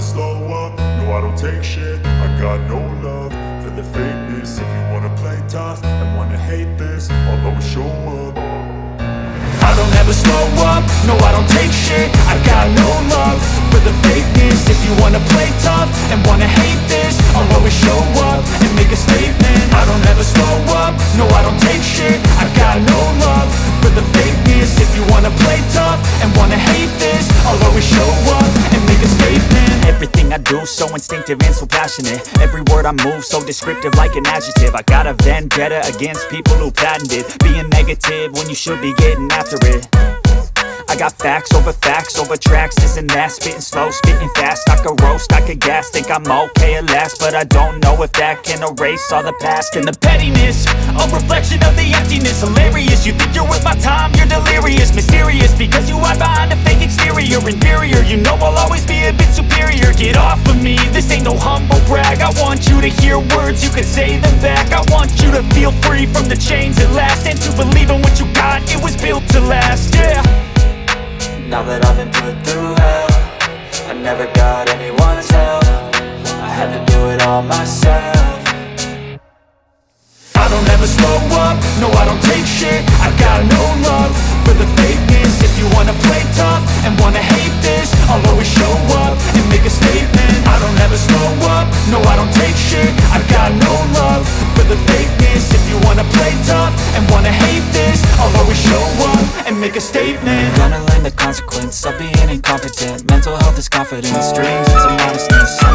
slow up, no I don't take shit. I got no love for the fakeness. If you wanna play tough and wanna hate this, I'll always show up. I don't ever slow up, no I don't take shit. I got no love for the fakeness. If you wanna play tough and wanna hate this, I'll always show up and make a statement. I don't ever slow up, no I don't take shit. I got no love for the fakeness. If you wanna play tough and wanna hate this, I'll always show up and make a statement. Everything I do so instinctive and so passionate. Every word I move so descriptive like an adjective. I got a vendetta against people who patented being negative when you should be getting after it. I got facts over tracks, this and that. Spitting slow, spitting fast, I could roast, I could gas. Think I'm okay at last, but I don't know if that can erase all the past. And the pettiness, a reflection of the emptiness. Hilarious, you think you're worth my time, you're delirious. Mysterious, because you hide behind a fake exterior. Inferior, you know I'll always be a bit superior. Get off of me, this ain't no humble brag. I want you to hear words, you can say them back. I want you to feel free from the chains at last, and to believe in what you got, it was built to last, yeah. Now that I've been put through hell, I never got anyone's help. I had to do it all myself. I don't ever slow up, no I don't take shit. I got no love for the fakeness. If you wanna play tough and wanna hate this, I'll always show up and make a statement. I don't ever slow up, no I don't take shit. I got no love for the fakeness. If you wanna play tough and wanna hate this, I'll always show up and make a statement. Gonna learn the consequence of being incompetent. Mental health is confidence, dreams into modestness.